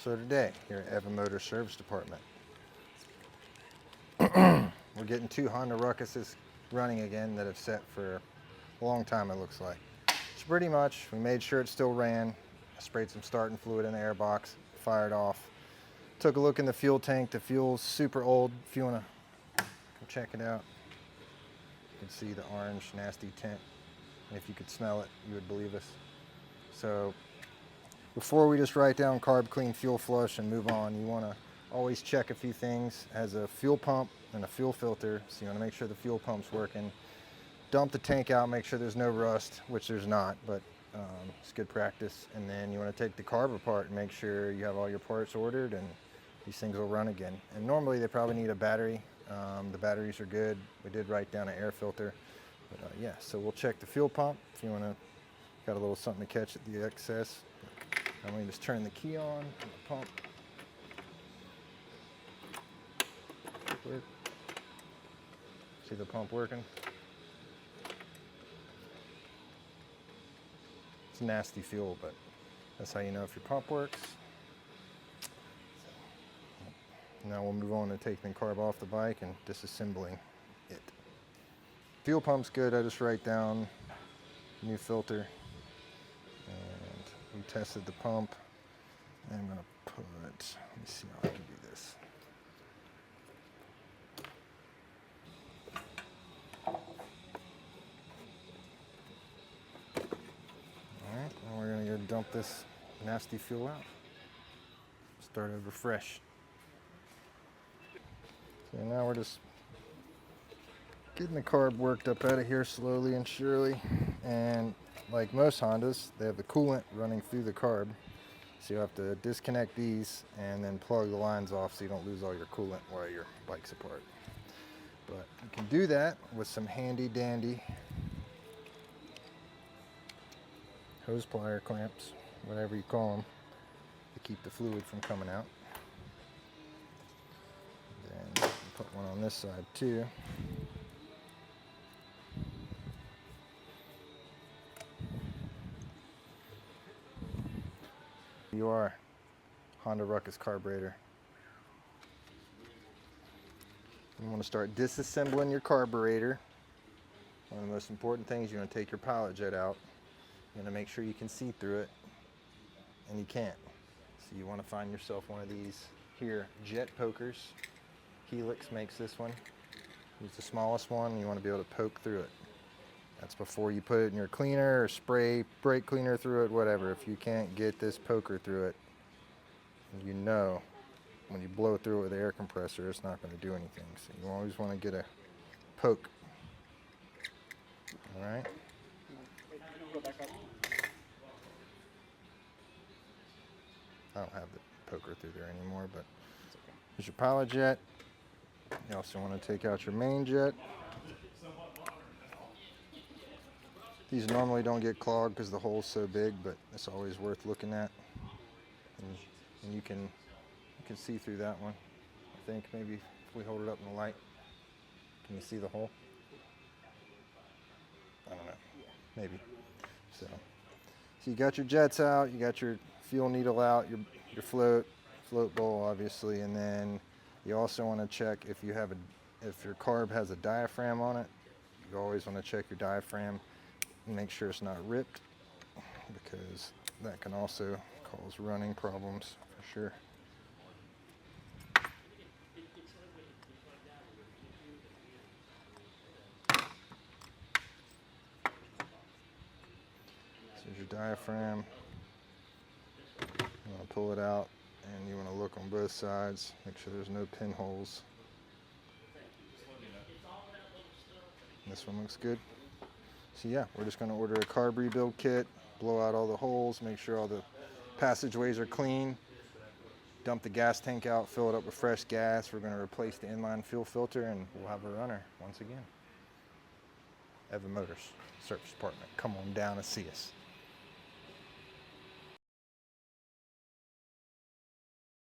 So today, here at Evan Motor Service Department, we're getting 2 Honda Ruckuses running again that have set for a long time, it looks like. So pretty much, we made sure it still ran. I sprayed some starting fluid in the air box, fired off. Took a look in the fuel tank. The fuel's super old. If you want to go check it out, you can see the orange nasty tint. And if you could smell it, you would believe us. So before we just write down carb clean fuel flush and move on, you want to always check a few things. It has a fuel pump and a fuel filter, so you want to make sure the fuel pump's working. Dump the tank out, make sure there's no rust, which there's not, but it's good practice. And then you want to take the carb apart and make sure you have all your parts ordered and these things will run again. And normally they probably need a battery. The batteries are good. We did write down an air filter. But yeah, so we'll check the fuel pump if you want to, got a little something to catch at the excess. I'm going to just turn the key on the pump. See the pump working? It's nasty fuel, but that's how you know if your pump works. Now we'll move on to taking the carb off the bike and disassembling it. Fuel pump's good. I just write down new filter, and we tested the pump. And I'm gonna put, let me see how I can do this. All right, and we're gonna go dump this nasty fuel out. Start over fresh. So now we're just getting the carb worked up out of here slowly and surely. And like most Hondas, they have the coolant running through the carb. So you have to disconnect these and then plug the lines off so you don't lose all your coolant while your bike's apart. But you can do that with some handy dandy hose plier clamps, whatever you call them, to keep the fluid from coming out. Then put one on this side too. You are Honda Ruckus carburetor. You want to start disassembling your carburetor. One of the most important things, you want to take your pilot jet out. You want to make sure you can see through it, and you can't. So you want to find yourself one of these here jet pokers. Helix makes this one. Use the smallest one. You want to be able to poke through it. That's before you put it in your cleaner or spray brake cleaner through it, whatever. If you can't get this poker through it, you know when you blow through it with the air compressor, it's not going to do anything. So you always want to get a poke. All right? I don't have the poker through there anymore, but here's your pilot jet. You also want to take out your main jet. These normally don't get clogged because the hole's so big, but it's always worth looking at. And you can see through that one. I think maybe if we hold it up in the light, can you see the hole? I don't know, maybe. So you got your jets out, you got your fuel needle out, your float bowl obviously, and then you also want to check if your carb has a diaphragm on it. You always want to check your diaphragm. Make sure it's not ripped, because that can also cause running problems for sure. So here's your diaphragm. You want to pull it out and you want to look on both sides, make sure there's no pinholes. This one looks good. So yeah, we're just going to order a carb rebuild kit, blow out all the holes, make sure all the passageways are clean, dump the gas tank out, fill it up with fresh gas. We're going to replace the inline fuel filter and we'll have a runner once again. Evan Motors Service Department. Come on down and see us.